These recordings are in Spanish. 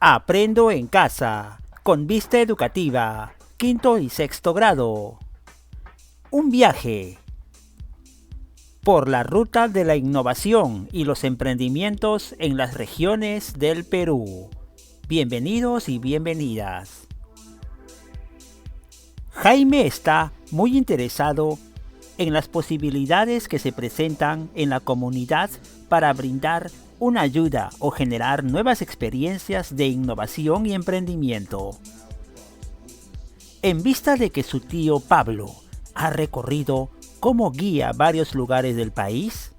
Aprendo en casa, con vista educativa, quinto y sexto grado. Un viaje por la ruta de la innovación y los emprendimientos en las regiones del Perú. Bienvenidos y bienvenidas. Jaime está muy interesado en las posibilidades que se presentan en la comunidad para brindar una ayuda o generar nuevas experiencias de innovación y emprendimiento. En vista de que su tío Pablo ha recorrido como guía varios lugares del país,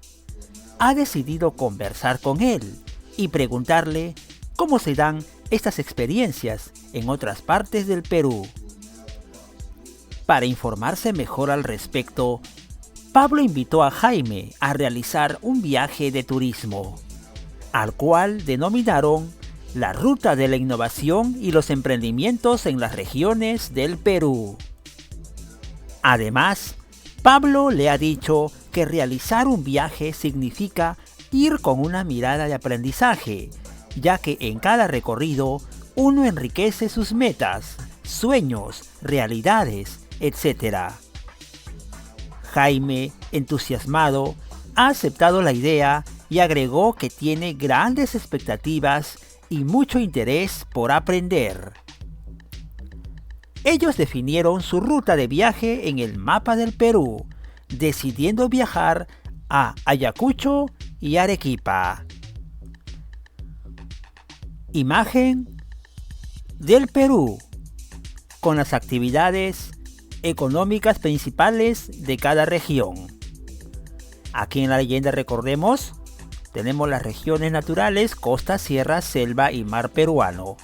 ha decidido conversar con él y preguntarle cómo se dan estas experiencias en otras partes del Perú. Para informarse mejor al respecto, Pablo invitó a Jaime a realizar un viaje de turismo, al cual denominaron la Ruta de la Innovación y los Emprendimientos en las regiones del Perú. Además, Pablo le ha dicho que realizar un viaje significa ir con una mirada de aprendizaje, ya que en cada recorrido uno enriquece sus metas, sueños, realidades, etc. Jaime, entusiasmado, ha aceptado la idea y agregó que tiene grandes expectativas y mucho interés por aprender. Ellos definieron su ruta de viaje en el mapa del Perú, decidiendo viajar a Ayacucho y Arequipa. Imagen del Perú, con las actividades económicas principales de cada región. Aquí en la leyenda recordemos, tenemos las regiones naturales, costa, sierra, selva y mar peruano.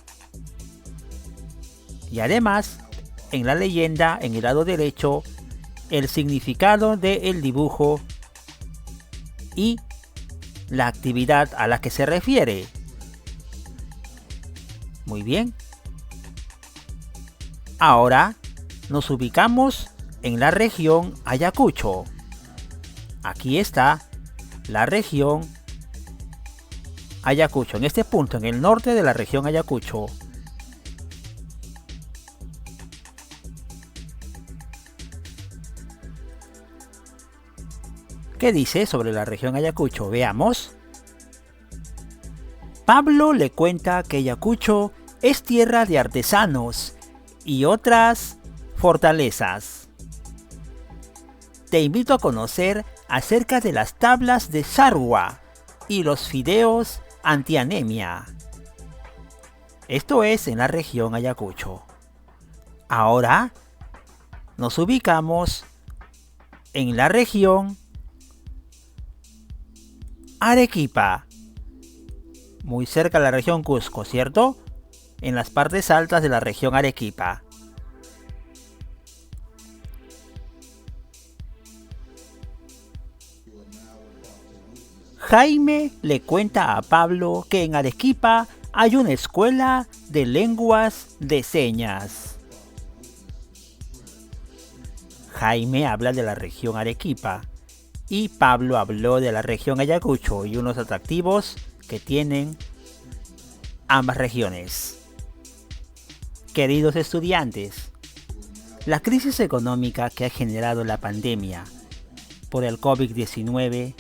Y además, en la leyenda, en el lado derecho, el significado del dibujo y la actividad a la que se refiere. Muy bien. Ahora nos ubicamos en la región Ayacucho. Aquí está la región Ayacucho, en este punto, en el norte de la región Ayacucho. ¿Qué dice sobre la región Ayacucho? Veamos. Pablo le cuenta que Ayacucho es tierra de artesanos y otras fortalezas. Te invito a conocer acerca de las tablas de Sarwa y los fideos antianemia. Esto es en la región Ayacucho. Ahora nos ubicamos en la región Arequipa, muy cerca de la región Cusco, ¿cierto? En las partes altas de la región Arequipa. Jaime le cuenta a Pablo que en Arequipa hay una escuela de lenguas de señas. Jaime habla de la región Arequipa y Pablo habló de la región Ayacucho y unos atractivos que tienen ambas regiones. Queridos estudiantes, la crisis económica que ha generado la pandemia por el COVID-19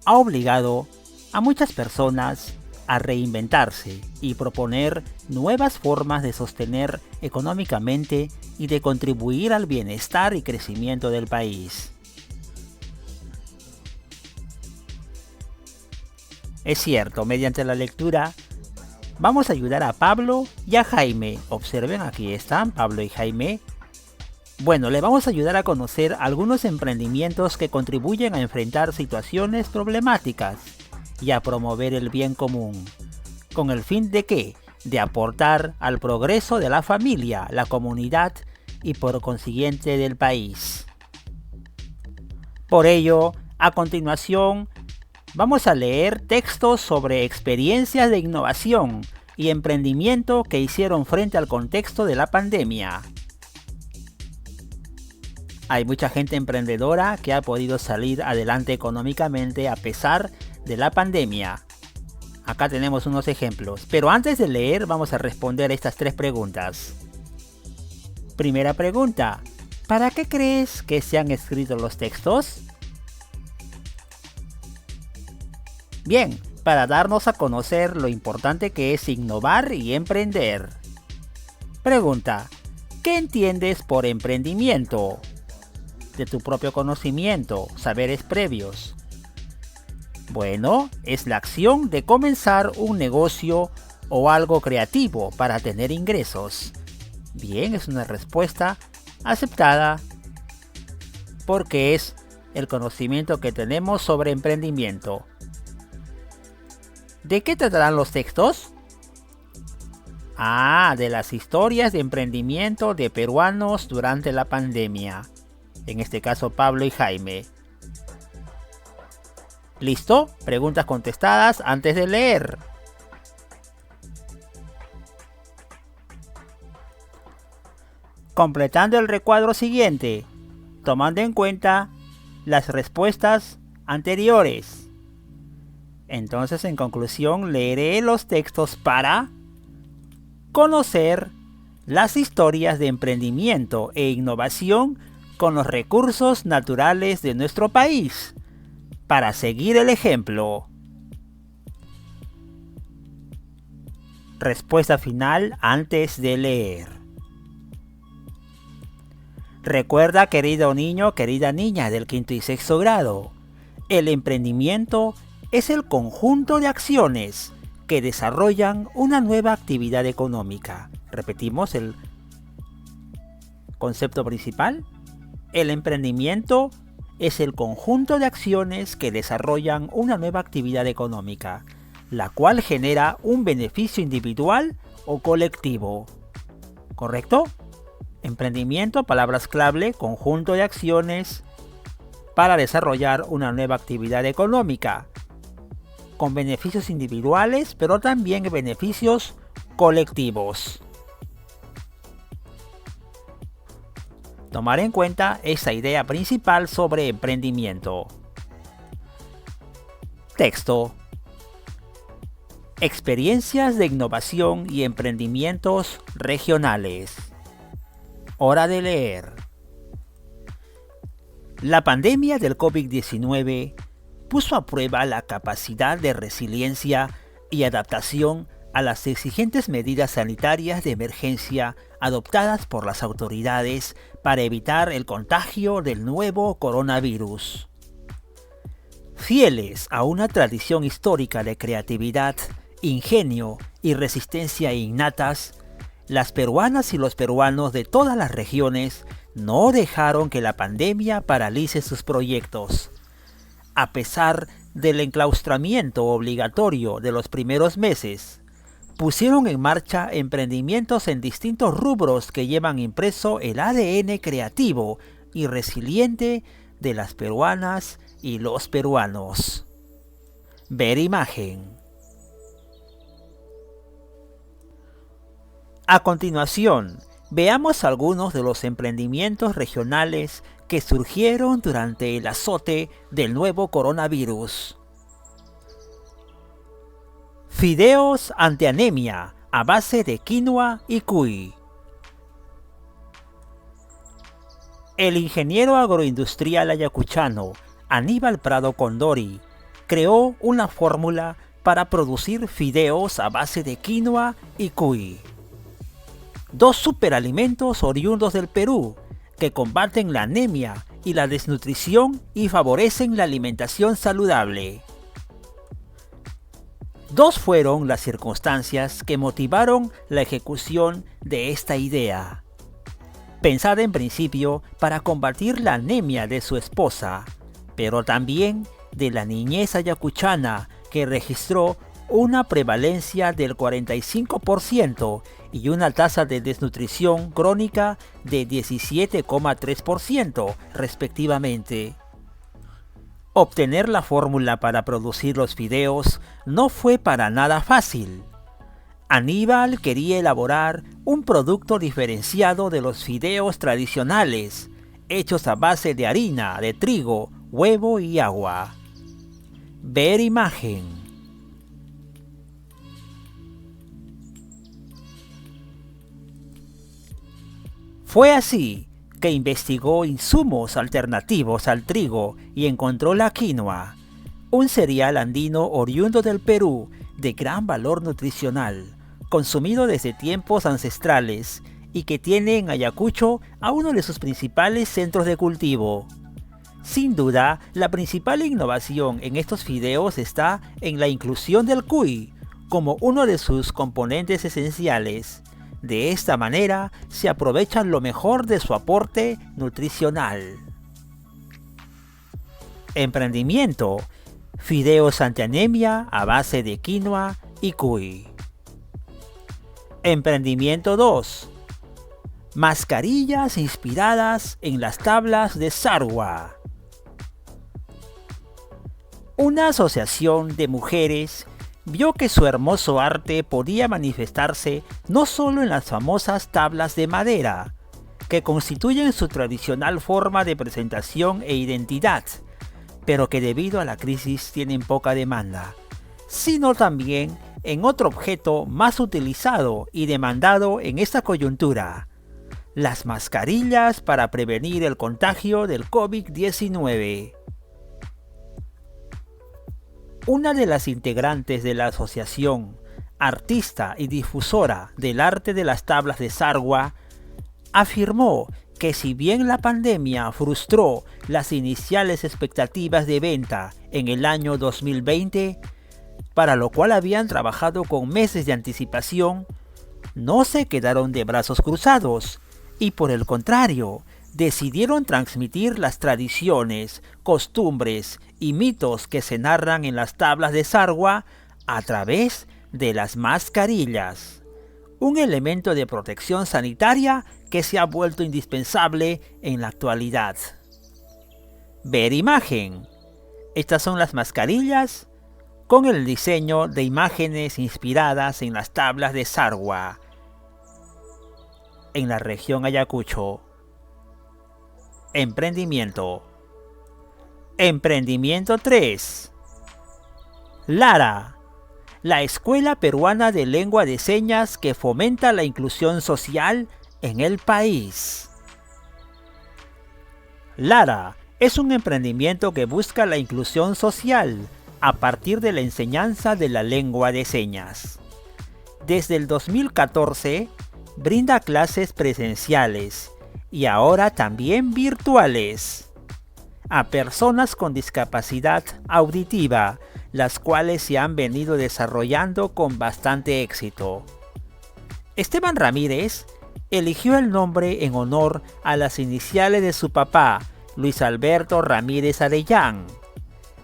ha obligado a muchas personas a reinventarse y proponer nuevas formas de sostener económicamente y de contribuir al bienestar y crecimiento del país. Es cierto, mediante la lectura vamos a ayudar a Pablo y a Jaime. Observen, aquí están Pablo y Jaime. Bueno, le vamos a ayudar a conocer algunos emprendimientos que contribuyen a enfrentar situaciones problemáticas y a promover el bien común. ¿Con el fin de qué? De aportar al progreso de la familia, la comunidad y por consiguiente del país. Por ello, a continuación, vamos a leer textos sobre experiencias de innovación y emprendimiento que hicieron frente al contexto de la pandemia. Hay mucha gente emprendedora que ha podido salir adelante económicamente a pesar de la pandemia. Acá tenemos unos ejemplos, pero antes de leer vamos a responder estas 3 preguntas. Primera pregunta, ¿para qué crees que se han escrito los textos? Bien, para darnos a conocer lo importante que es innovar y emprender. Pregunta, ¿qué entiendes por emprendimiento? De tu propio conocimiento, saberes previos. Bueno, es la acción de comenzar un negocio o algo creativo para tener ingresos. Bien, es una respuesta aceptada porque es el conocimiento que tenemos sobre emprendimiento. ¿De qué tratarán los textos? De las historias de emprendimiento de peruanos durante la pandemia. En este caso, Pablo y Jaime. ¿Listo? Preguntas contestadas antes de leer. Completando el recuadro siguiente, tomando en cuenta las respuestas anteriores. Entonces, en conclusión, leeré los textos para conocer las historias de emprendimiento e innovación con los recursos naturales de nuestro país, para seguir el ejemplo. Respuesta final antes de leer. Recuerda, querido niño, querida niña del 5º y 6º grado, el emprendimiento es el conjunto de acciones que desarrollan una nueva actividad económica. Repetimos el concepto principal. El emprendimiento es el conjunto de acciones que desarrollan una nueva actividad económica, la cual genera un beneficio individual o colectivo. ¿Correcto? Emprendimiento, palabras clave, conjunto de acciones para desarrollar una nueva actividad económica, con beneficios individuales, pero también beneficios colectivos. Tomar en cuenta esa idea principal sobre emprendimiento. Texto. Experiencias de innovación y emprendimientos regionales. Hora de leer. La pandemia del COVID-19 puso a prueba la capacidad de resiliencia y adaptación a las exigentes medidas sanitarias de emergencia adoptadas por las autoridades para evitar el contagio del nuevo coronavirus. Fieles a una tradición histórica de creatividad, ingenio y resistencia innatas, las peruanas y los peruanos de todas las regiones no dejaron que la pandemia paralice sus proyectos. A pesar del enclaustramiento obligatorio de los primeros meses, pusieron en marcha emprendimientos en distintos rubros que llevan impreso el ADN creativo y resiliente de las peruanas y los peruanos. Ver imagen. A continuación, veamos algunos de los emprendimientos regionales que surgieron durante el azote del nuevo coronavirus. Fideos antianemia a base de quinoa y cuy. El ingeniero agroindustrial ayacuchano Aníbal Prado Condori creó una fórmula para producir fideos a base de quinoa y cuy. Dos superalimentos oriundos del Perú que combaten la anemia y la desnutrición y favorecen la alimentación saludable. Dos fueron las circunstancias que motivaron la ejecución de esta idea. Pensada en principio para combatir la anemia de su esposa, pero también de la niñez ayacuchana que registró una prevalencia del 45% y una tasa de desnutrición crónica de 17,3% respectivamente. Obtener la fórmula para producir los fideos no fue para nada fácil. Aníbal quería elaborar un producto diferenciado de los fideos tradicionales, hechos a base de harina, de trigo, huevo y agua. Ver imagen. Fue así que investigó insumos alternativos al trigo y encontró la quinoa, un cereal andino oriundo del Perú de gran valor nutricional, consumido desde tiempos ancestrales y que tiene en Ayacucho a uno de sus principales centros de cultivo. Sin duda, la principal innovación en estos fideos está en la inclusión del cuy como uno de sus componentes esenciales. De esta manera se aprovecha lo mejor de su aporte nutricional. Emprendimiento: fideos antianemia a base de quinoa y cuy. Emprendimiento 2: mascarillas inspiradas en las tablas de Sarwa. Una asociación de mujeres vio que su hermoso arte podía manifestarse no solo en las famosas tablas de madera, que constituyen su tradicional forma de presentación e identidad, pero que debido a la crisis tienen poca demanda, sino también en otro objeto más utilizado y demandado en esta coyuntura: las mascarillas para prevenir el contagio del COVID-19. Una de las integrantes de la asociación, artista y difusora del arte de las tablas de Sarwa, afirmó que si bien la pandemia frustró las iniciales expectativas de venta en el año 2020, para lo cual habían trabajado con meses de anticipación, no se quedaron de brazos cruzados y por el contrario, decidieron transmitir las tradiciones, costumbres y mitos que se narran en las tablas de Sarwa a través de las mascarillas, un elemento de protección sanitaria que se ha vuelto indispensable en la actualidad. Ver imagen. Estas son las mascarillas con el diseño de imágenes inspiradas en las tablas de Sarwa, en la región Ayacucho. Emprendimiento. Emprendimiento 3. Lara, la Escuela Peruana de Lengua de Señas que fomenta la inclusión social en el país. Lara es un emprendimiento que busca la inclusión social a partir de la enseñanza de la lengua de señas. Desde el 2014 brinda clases presenciales y ahora también virtuales a personas con discapacidad auditiva, las cuales se han venido desarrollando con bastante éxito. Esteban Ramírez eligió el nombre en honor a las iniciales de su papá, Luis Alberto Ramírez Arellán,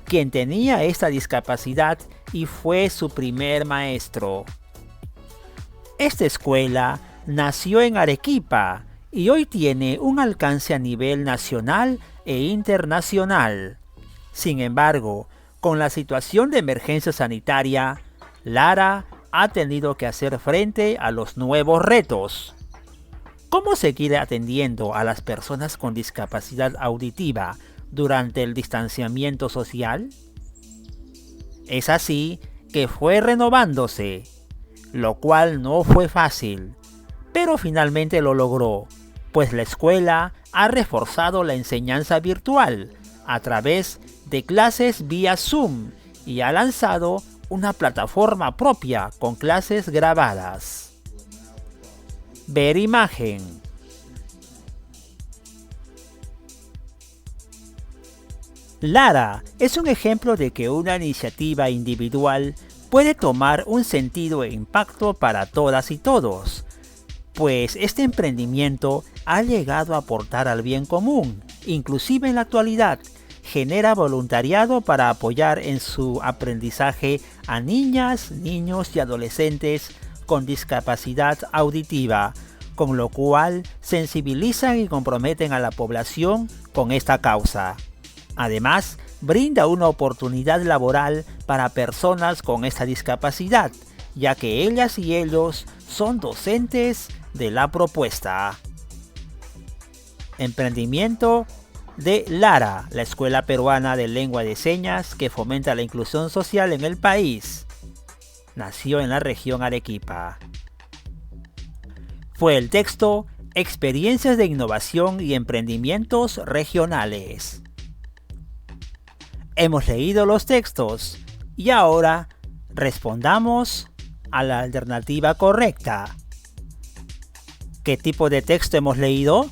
quien tenía esta discapacidad y fue su primer maestro. Esta escuela nació en Arequipa y hoy tiene un alcance a nivel nacional e internacional. Sin embargo, con la situación de emergencia sanitaria, Lara ha tenido que hacer frente a los nuevos retos. ¿Cómo seguir atendiendo a las personas con discapacidad auditiva durante el distanciamiento social? Es así que fue renovándose, lo cual no fue fácil, pero finalmente lo logró, pues la escuela ha reforzado la enseñanza virtual a través de clases vía Zoom y ha lanzado una plataforma propia con clases grabadas. Ver imagen. Lara es un ejemplo de que una iniciativa individual puede tomar un sentido e impacto para todas y todos, pues este emprendimiento ha llegado a aportar al bien común, inclusive en la actualidad genera voluntariado para apoyar en su aprendizaje a niñas, niños y adolescentes con discapacidad auditiva, con lo cual sensibilizan y comprometen a la población con esta causa. Además, brinda una oportunidad laboral para personas con esta discapacidad, ya que ellas y ellos son docentes de la propuesta. Emprendimiento de Lara, la Escuela Peruana de Lengua de Señas que fomenta la inclusión social en el país. Nació en la región Arequipa. Fue el texto Experiencias de innovación y emprendimientos regionales. Hemos leído los textos y ahora respondamos a la alternativa correcta. ¿Qué tipo de texto hemos leído?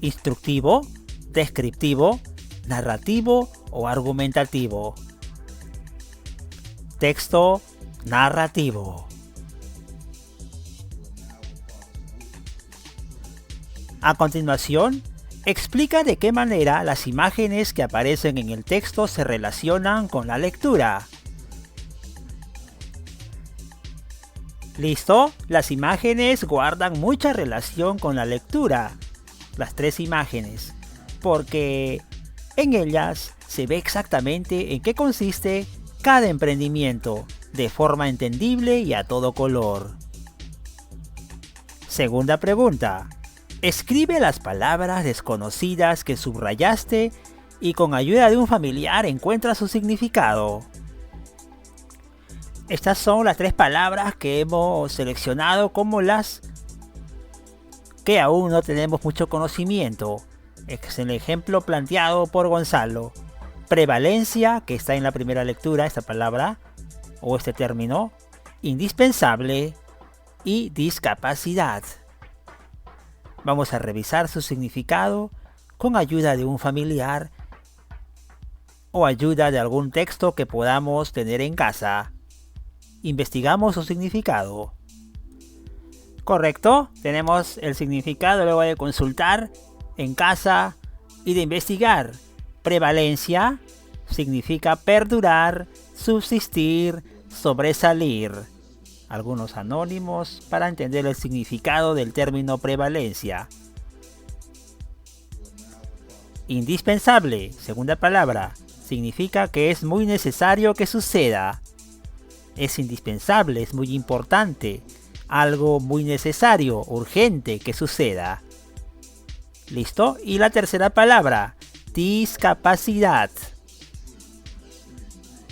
¿Instructivo, descriptivo, narrativo o argumentativo? Texto narrativo. A continuación, explica de qué manera las imágenes que aparecen en el texto se relacionan con la lectura. ¿Listo? Las imágenes guardan mucha relación con la lectura, las tres imágenes, porque en ellas se ve exactamente en qué consiste cada emprendimiento, de forma entendible y a todo color. Segunda pregunta. Escribe las palabras desconocidas que subrayaste y con ayuda de un familiar encuentra su significado. Estas son las tres palabras que hemos seleccionado como las que aún no tenemos mucho conocimiento. Es el ejemplo planteado por Gonzalo. Prevalencia, que está en la primera lectura, esta palabra o este término. Indispensable y discapacidad. Vamos a revisar su significado con ayuda de un familiar o ayuda de algún texto que podamos tener en casa. Investigamos su significado. ¿Correcto? Tenemos el significado luego de consultar en casa y de investigar. Prevalencia significa perdurar, subsistir, sobresalir. Algunos anónimos para entender el significado del término prevalencia. Indispensable, segunda palabra, significa que es muy necesario que suceda. Es indispensable, es muy importante, algo muy necesario, urgente que suceda. ¿Listo? Y la tercera palabra, discapacidad.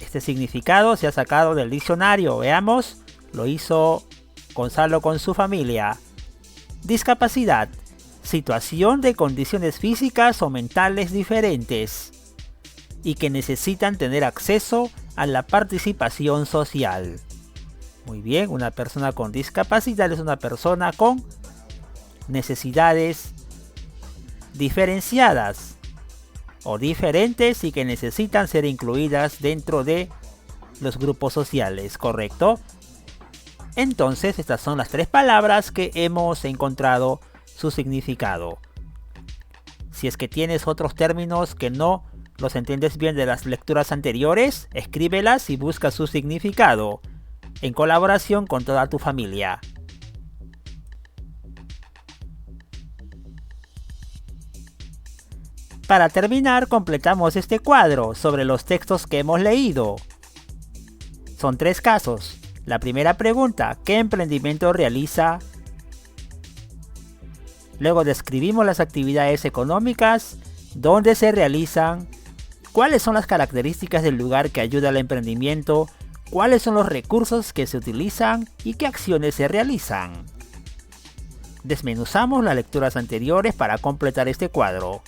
Este significado se ha sacado del diccionario, veamos. Lo hizo Gonzalo con su familia. Discapacidad. Situación de condiciones físicas o mentales diferentes y que necesitan tener acceso a la participación social. Muy bien, una persona con discapacidad es una persona con necesidades diferenciadas o diferentes y que necesitan ser incluidas dentro de los grupos sociales, ¿correcto? Entonces, estas son las tres palabras que hemos encontrado su significado. Si es que tienes otros términos que no los entiendes bien de las lecturas anteriores, escríbelas y busca su significado, en colaboración con toda tu familia. Para terminar, completamos este cuadro sobre los textos que hemos leído. Son tres casos. La primera pregunta, ¿qué emprendimiento realiza? Luego describimos las actividades económicas, dónde se realizan, cuáles son las características del lugar que ayuda al emprendimiento, cuáles son los recursos que se utilizan y qué acciones se realizan. Desmenuzamos las lecturas anteriores para completar este cuadro.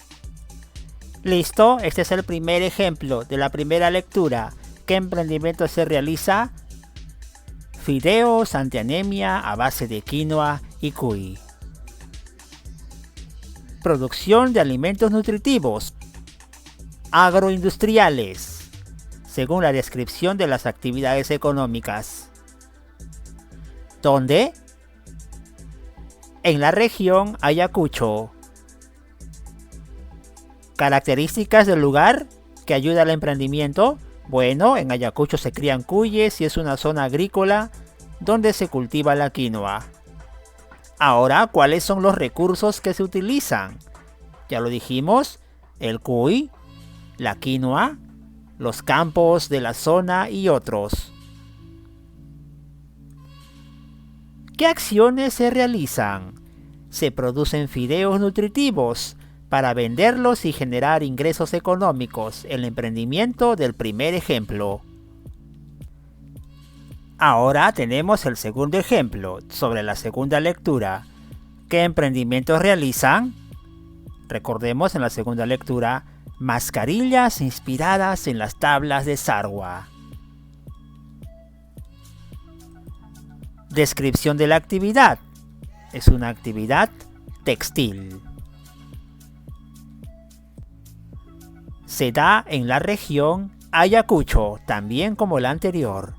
Listo, este es el primer ejemplo de la primera lectura. ¿Qué emprendimiento se realiza? Fideos ante anemia a base de quinoa y cuy. Producción de alimentos nutritivos agroindustriales, según la descripción de las actividades económicas. ¿Dónde? En la región Ayacucho. Características del lugar que ayuda al emprendimiento. Bueno, en Ayacucho se crían cuyes y es una zona agrícola donde se cultiva la quinoa. Ahora, ¿cuáles son los recursos que se utilizan? Ya lo dijimos, el cuy, la quinoa, los campos de la zona y otros. ¿Qué acciones se realizan? Se producen fideos nutritivos para venderlos y generar ingresos económicos, el emprendimiento del primer ejemplo. Ahora tenemos el segundo ejemplo, sobre la segunda lectura. ¿Qué emprendimientos realizan? Recordemos en la segunda lectura, mascarillas inspiradas en las tablas de Sarwa. Descripción de la actividad. Es una actividad textil. Se da en la región Ayacucho, también como la anterior.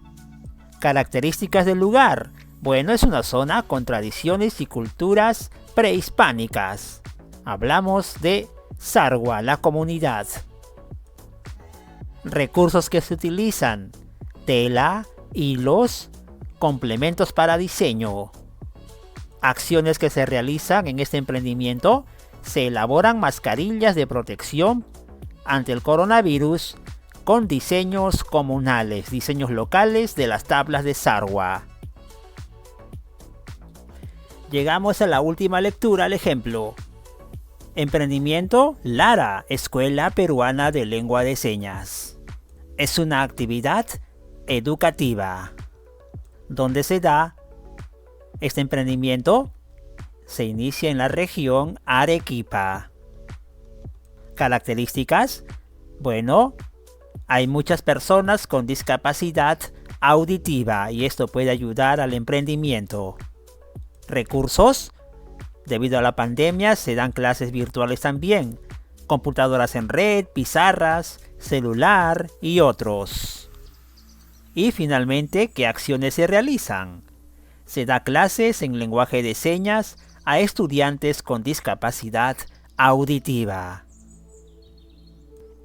Características del lugar. Bueno, es una zona con tradiciones y culturas prehispánicas. Hablamos de Sarwa, la comunidad. Recursos que se utilizan: tela, hilos, complementos para diseño. Acciones que se realizan en este emprendimiento: se elaboran mascarillas de protección ante el coronavirus con diseños comunales, diseños locales de las tablas de Sarwa. Llegamos a la última lectura, el ejemplo. Emprendimiento Lara, Escuela Peruana de Lengua de Señas. Es una actividad educativa. ¿Dónde se da? Este emprendimiento se inicia en la región Arequipa. Características. Bueno, hay muchas personas con discapacidad auditiva y esto puede ayudar al emprendimiento. Recursos. Debido a la pandemia se dan clases virtuales también. Computadoras en red, pizarras, celular y otros. Y finalmente, ¿qué acciones se realizan? Se da clases en lenguaje de señas a estudiantes con discapacidad auditiva.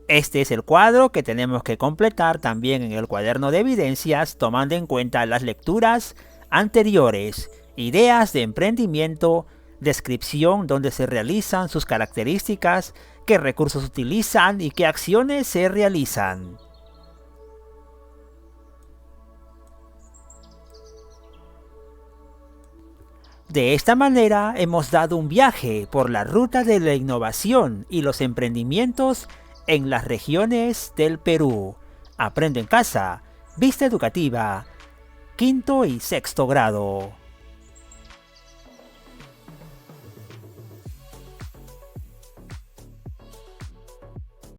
Este es el cuadro que tenemos que completar también en el cuaderno de evidencias, tomando en cuenta las lecturas anteriores, ideas de emprendimiento, descripción donde se realizan sus características, qué recursos utilizan y qué acciones se realizan. De esta manera hemos dado un viaje por la ruta de la innovación y los emprendimientos en las regiones del Perú. Aprende en casa, Vista Educativa, 5º y 6º grado.